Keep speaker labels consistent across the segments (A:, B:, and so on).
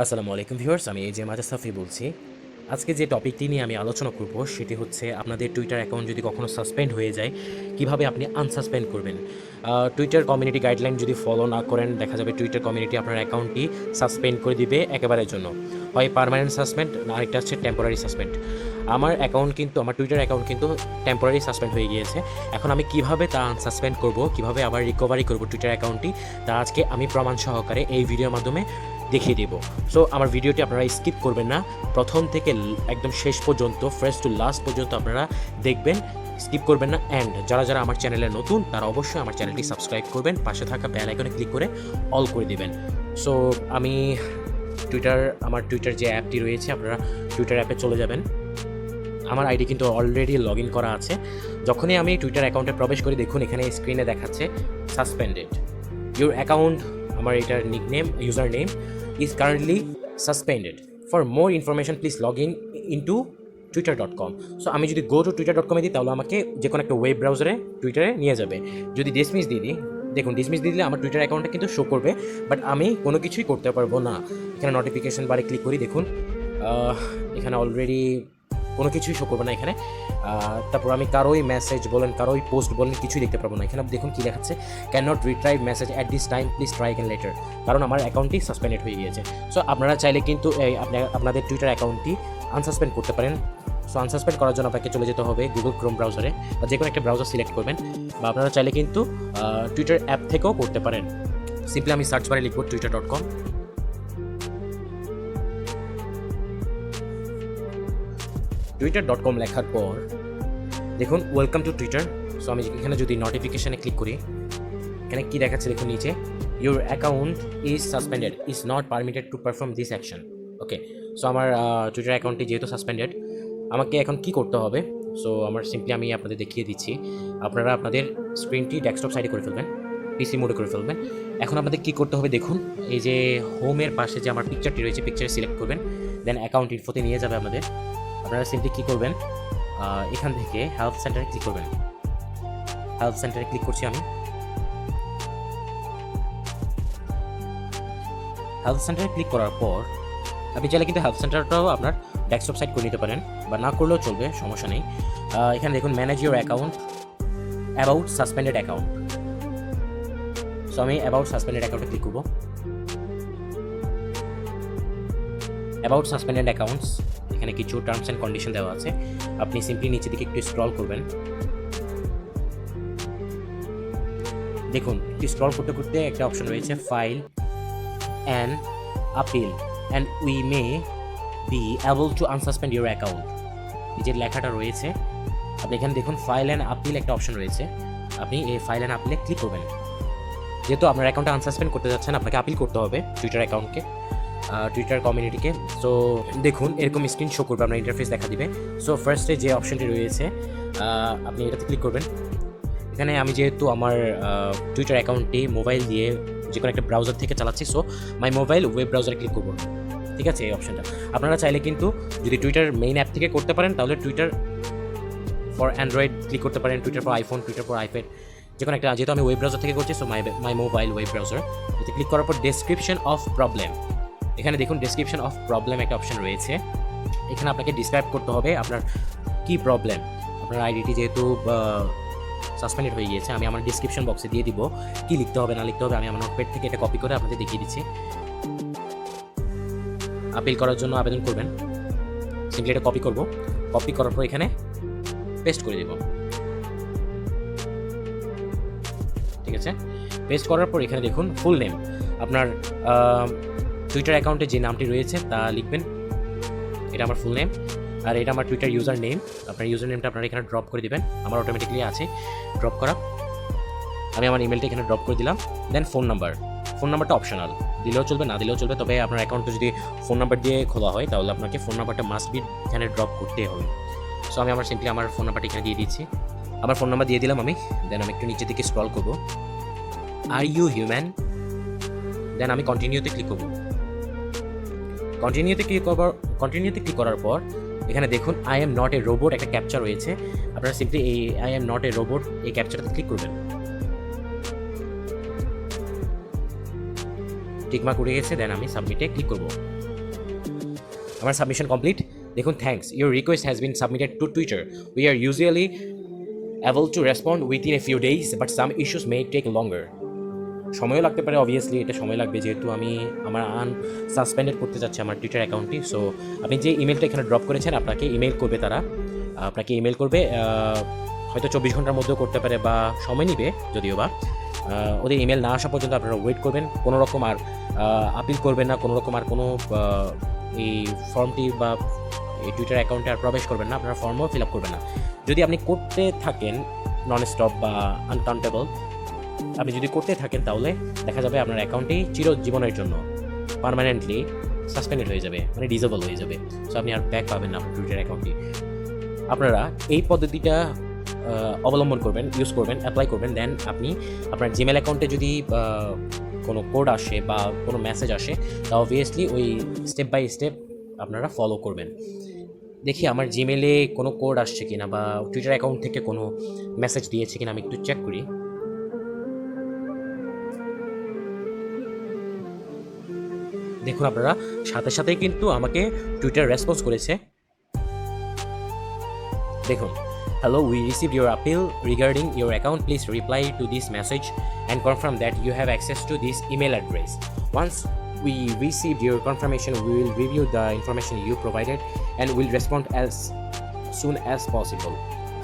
A: আসসালামু আলাইকুম ভিউয়ার্স, আমি এই যে মাজা সাফি বলছি। আজকে যে টপিকটি নিয়ে আমি আলোচনা করব সেটি হচ্ছে আপনাদের টুইটার অ্যাকাউন্ট যদি কখনো সাসপেন্ড হয়ে যায়, কিভাবে আপনি আনসাসপেন্ড করবেন। টুইটার কমিউনিটি গাইডলাইন যদি ফলো না করেন, দেখা যাবে টুইটার কমিউনিটি আপনার অ্যাকাউন্টটি সাসপেন্ড করে দিবে একেবারের জন্য। হয় পার্মানেন্ট সাসপেন্ড, আরেকটা হচ্ছে টেম্পোরারি সাসপেন্ড। আমার টুইটার অ্যাকাউন্ট কিন্তু টেম্পোরারি সাসপেন্ড হয়ে গিয়েছে। এখন আমি কিভাবে তা আনসাসপেন্ড করব, কিভাবে আবার রিকভারি করব টুইটার অ্যাকাউন্টটি, তা আজকে আমি প্রমাণ সহকারে এই ভিডিওর মাধ্যমে দেখিয়ে দেব। সো আমার ভিডিওটি আপনারা স্কিপ করবেন না, প্রথম থেকে একদম শেষ পর্যন্ত, ফার্স্ট টু লাস্ট পর্যন্ত আপনারা দেখবেন, স্কিপ করবেন না। অ্যান্ড যারা যারা আমার চ্যানেলে নতুন তারা অবশ্যই আমার চ্যানেলটি সাবস্ক্রাইব করবেন, পাশে থাকা বেল আইকনে ক্লিক করে অল করে দিবেন। সো আমি আমার টুইটার যে অ্যাপটি রয়েছে, আপনারা টুইটার অ্যাপে চলে যাবেন। আমার আইডি কিন্তু অলরেডি লগ ইন করা আছে। যখনই আমি টুইটার অ্যাকাউন্টে প্রবেশ করি, দেখুন এখানে স্ক্রিনে দেখাচ্ছে সাসপেন্ডেড ইউর অ্যাকাউন্ট। আমার এটার nickname, user name is currently suspended. For more information please log in into twitter.com. So আমি যদি গো টু twitter.com দিই, তাহলে আমাকে যে কোনো একটা ওয়েব ব্রাউজারে টুইটারে নিয়ে যাবে। যদি ডিসমিস দিয়ে দিই, দেখুন ডিসমিস দিয়ে দিলে আমার টুইটার অ্যাকাউন্টটা কিন্তু শো করবে, বাট আমি কোনো কিছুই করতে পারবো না। এখানে নোটিফিকেশন বারে ক্লিক করি, দেখুন এখানে অলরেডি কোনো কিছুই শো করবে না এখানে। তারপর আমি কারোই মেসেজ বলেন, কারোই পোস্ট বলেন, কিছুই দেখতে পারবো না। এখানে দেখুন কী দেখাচ্ছে, can not retrieve message at this time, please try again letter. কারণ আমার অ্যাকাউন্টটি সাসপেন্ডেড হয়ে গিয়েছে। সো আপনারা চাইলে কিন্তু আপনাদের টুইটার অ্যাকাউন্টটি আনসাসপেন্ড করতে পারেন। সো আনসাসপেন্ড করার জন্য আপনাকে চলে যেতে হবে গুগল ক্রোম ব্রাউজারে, বা যে কোনো একটা ব্রাউজার সিলেক্ট করবেন, বা আপনারা চাইলে কিন্তু টুইটার অ্যাপ থেকেও করতে পারেন। সিম্পলি আমি সার্চ বারে লিখব twitter.com। twitter.com লেখার পর দেখুন ওয়েলকাম টু টুইটার। সো আমি এখানে যদি নোটিফিকেশানে ক্লিক করি, এখানে কী দেখাচ্ছে দেখুন নিচে, your account is suspended, is not permitted to perform this action. Okay, so আমার টুইটার অ্যাকাউন্টটি যেহেতু সাসপেন্ডেড, আমাকে এখন কি করতে হবে? সো আমি আপনাদের দেখিয়ে দিচ্ছি। আপনারা আপনাদের স্ক্রিনটি ডেস্কটপ সাইডে করে ফেলবেন, পিসি মোডে করে ফেলবেন। এখন আপনাদের কী করতে হবে দেখুন, এই যে হোমের পাশে যে আমার পিকচারটি রয়েছে, পিকচারে সিলেক্ট করবেন, দেন অ্যাকাউন্ট ইনফোতে নিয়ে যাবে আমাদের। আপনারা সিম্পলি কী করবেন, এখান থেকে হেল্প সেন্টারে ক্লিক করবেন। হেল্প সেন্টারে ক্লিক করছি আমি। হেল্প সেন্টারে ক্লিক করার পর আপনি চাইলে কিন্তু হেল্প সেন্টারটাও আপনার ডেস্কটপ সাইড করে নিতে পারেন, বা না করলেও চলবে, সমস্যা নেই। এখানে দেখুন manage your account, about suspended account. So আমি অ্যাবাউট সাসপেন্ডেড অ্যাকাউন্টে ক্লিক করবো। অ্যাবাউট সাসপেন্ডেড অ্যাকাউন্টস, এখানে কিছু টার্মস অ্যান্ড কন্ডিশন দেওয়া আছে। আপনি সিম্পলি নিচের দিকে একটু স্ক্রল করবেন। দেখুন একটু স্ক্রল করতে করতে একটা অপশন রয়েছে, file and appeal and we may be able to unsuspend your account. এই যে লেখাটা রয়েছে, আপনি এখানে দেখুন ফাইল অ্যান্ড আপিল একটা অপশন রয়েছে। আপনি এই ফাইল অ্যান্ড আপিলে ক্লিক করবেন। যেহেতু আপনার অ্যাকাউন্টটা আনসাসপেন্ড করতে যাচ্ছেন, আপনাকে আপিল করতে হবে টুইটার অ্যাকাউন্টকে, টুইটার কমিউনিটিকে। সো দেখুন এরকম স্ক্রিন শো করবে, আপনার ইন্টারফেস দেখা দিবে। সো ফার্স্টে যে অপশনটি রয়েছে, আপনি এটাতে ক্লিক করবেন। এখানে আমি যেহেতু আমার টুইটার অ্যাকাউন্টটি মোবাইল দিয়ে যে কোনো একটা ব্রাউজার থেকে চালাচ্ছি, সো মাই মোবাইল ওয়েব ব্রাউজারে ক্লিক করবো। ঠিক আছে, এই অপশনটা আপনারা চাইলে কিন্তু যদি টুইটার মেইন অ্যাপ থেকে করতে পারেন, তাহলে টুইটার ফর অ্যান্ড্রয়েড ক্লিক করতে পারেন, Twitter for iPhone, Twitter for iPad, যে কোনো একটা। যেহেতু আমি ওয়েব ব্রাউজার থেকে করছি, so my mobile web browser, এতে ক্লিক করার পর ডেসক্রিপশন অফ প্রবলেম, এখানে দেখুন ডেসক্রিপশন অফ প্রবলেম একটা অপশন রয়েছে। এখানে আপনাকে ডিসক্রাইব করতে হবে আপনার কী প্রবলেম। আপনার আইডিটি যেহেতু সাসপেন্ডেড হয়ে গিয়েছে, আমি আমার ডিসক্রিপশন বক্সে দিয়ে দিব কী লিখতে হবে না লিখতে হবে। আমি আমার নোটপ্যাড থেকে এটা কপি করে আপনাদের দেখিয়ে দিচ্ছি। আপিল করার জন্য আবেদন করবেন, সিম্পলি এটা কপি করব। কপি করার পর এখানে পেস্ট করে দেব। ঠিক আছে, পেস্ট করার পর এখানে দেখুন ফুল নেম, আপনার টুইটার অ্যাকাউন্টে যে নামটি রয়েছে তা লিখবেন। এটা আমার ফুল নেম, আর এটা আমার টুইটার ইউজার নেম। আপনার ইউজার নেমটা আপনারা এখানে ড্রপ করে দিবেন। আমার অটোমেটিকলি আছে ড্রপ করা। আমি আমার ইমেলটা এখানে ড্রপ করে দিলাম। দেন ফোন নাম্বারটা অপশনাল, দিলেও চলবে না দিলেও চলবে, তবে আপনার অ্যাকাউন্টে যদি ফোন নাম্বার দিয়ে খোলা হয়, তাহলে আপনাকে ফোন নাম্বারটা মাস্ট বি এখানে ড্রপ করতেই হবে। সো আমি সিম্পলি আমার ফোন নাম্বারটা এখানে দিয়ে দিচ্ছি। আমার ফোন নাম্বার দিয়ে দিলাম আমি। দেন আমি একটু নিচের দিকে স্ক্রল করবো, আর ইউ হিউম্যান। দেন আমি কন্টিনিউতে ক্লিক করবো। কন্টিনিউতে ক্লিক করার পর এখানে দেখুন I am not a robot একটা ক্যাপচার রয়েছে। আপনারা সিম্পলি এই I am not a robot এই ক্যাপচারটাতে ক্লিক করবেন। টিকমার্ক উঠে গেছে, দেন আমি সাবমিটে ক্লিক করব। আমার সাবমিশন কমপ্লিট। দেখুন, thanks, your request has been submitted to Twitter, we are usually able to respond within a few days, but some issues may take longer. সময়ও লাগতে পারে, অবভিয়াসলি এটা সময় লাগবে, যেহেতু আমি আমার সাসপেন্ডেড করতে চাচ্ছি আমার টুইটার অ্যাকাউন্টটি। সো আপনি যে ইমেলটা এখানে ড্রপ করেছেন, আপনাকে ইমেল করবে তারা, আপনাকে ইমেল করবে, হয়তো 24 ঘন্টার মধ্যেও করতে পারে বা সময় নিবে যদিও বা। ওদের ইমেল না আসা পর্যন্ত আপনারা ওয়েট করবেন, কোনো রকম আর আপিল করবেন না, কোনো রকম আর কোনো এই ফর্মটি বা এই টুইটার অ্যাকাউন্টে আর প্রবেশ করবেন না, আপনারা ফর্মও ফিল আপ করবেন না। যদি আপনি করতে থাকেন নন স্টপ বা আনকাউন্টেবল, আপনি যদি করতে থাকেন তাহলে দেখা যাবে আপনার অ্যাকাউন্টটি চিরজীবনের জন্য পার্মানেন্টলি সাসপেন্ডেড হয়ে যাবে, মানে ডিসেবল হয়ে যাবে। সো আপনি আর ব্যাক পাবেন না আপনার টুইটার অ্যাকাউন্টটি। আপনারা এই পদ্ধতিটা অবলম্বন করবেন, ইউজ করবেন, অ্যাপ্লাই করবেন, দেন আপনি আপনার জিমেল অ্যাকাউন্টে যদি কোনো কোড আসে বা কোনো মেসেজ আসে, তা অবভিয়াসলি ওই স্টেপ বাই স্টেপ আপনারা ফলো করবেন। দেখি আমার জিমেলে কোনো কোড আসছে কিনা বা টুইটার অ্যাকাউন্ট থেকে কোনো মেসেজ দিয়েছে কিনা, আমি একটু চেক করি। দেখুন, আপনারা সাথে সাথেই কিন্তু আমাকে টুইটার রেসপন্স করেছে। দেখুন, hello, we received your appeal regarding your account, please reply to this message and confirm that you have access to this email address. Once we received your confirmation, we will review the information you provided and will respond as soon as possible.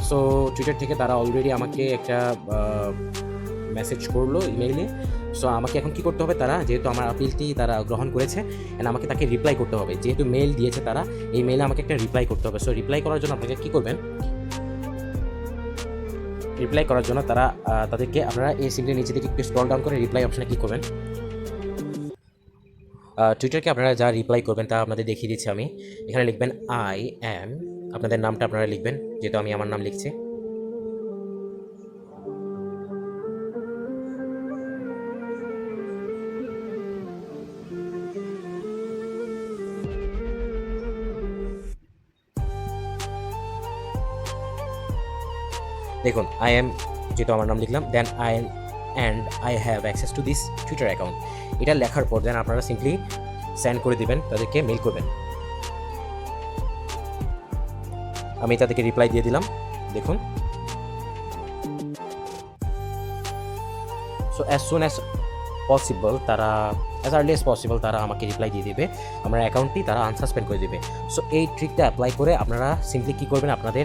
A: So Twitter থেকে তারা already আমাকে একটা message করলো ইমেইলে। So আমাকে এখন কী করতে হবে, তারা যেহেতু আমার আপিলটি তারা গ্রহণ করেছে অ্যান্ড আমাকে তাকে রিপ্লাই করতে হবে, যেহেতু মেল দিয়েছে তারা, এই মেলে আমাকে একটা রিপ্লাই করতে হবে। সো রিপ্লাই করার জন্য আপনাকে কী করবেন, রিপ্লাই করার জন্য তাদেরকে আপনারা এই সিম্পলি নিচে দিকে একটু স্ক্রল ডাউন করে রিপ্লাই অপশানে ক্লিক করবেন। টুইটারকে আপনারা যা রিপ্লাই করবেন তা আপনাদের দেখিয়ে দিচ্ছি আমি। এখানে লিখবেন আই অ্যাম, আপনাদের নামটা আপনারা লিখবেন, যেহেতু আমি আমার নাম লিখছি। দেখুন, আই অ্যাম, যেহেতু আমার নাম লিখলাম, then I have access to this Twitter account. এটা লেখার পর দেন আপনারা সিম্পলি সেন্ড করে দিবেন, তাদেরকে মেল করবেন। আমি তাদেরকে রিপ্লাই দিয়ে দিলাম, দেখুন। So as soon as possible তারা, অ্যাজ আর্লি অ্যাজ পসিবল তারা আমাকে রিপ্লাই দিয়ে দেবে, আমার অ্যাকাউন্টটি তারা আনসাসপেন্ড করে দেবে। সো এই ট্রিকটা অ্যাপ্লাই করে আপনারা সিম্পলি কী করবেন, আপনাদের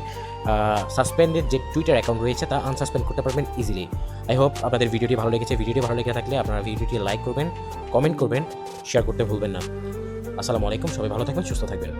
A: সাসপেন্ডেড যে টুইটার অ্যাকাউন্ট রয়েছে তা আনসাসপেন্ড করতে পারবেন ইজিলি। আই হোপ আপনাদের ভিডিওটি ভালো লেগেছে। ভিডিওটি ভালো লেগে থাকলে আপনারা ভিডিওটি লাইক করবেন, কমেন্ট করবেন, শেয়ার করতে ভুলবেন না। আসসালামু আলাইকুম, সবাই ভালো থাকবেন, সুস্থ থাকবেন।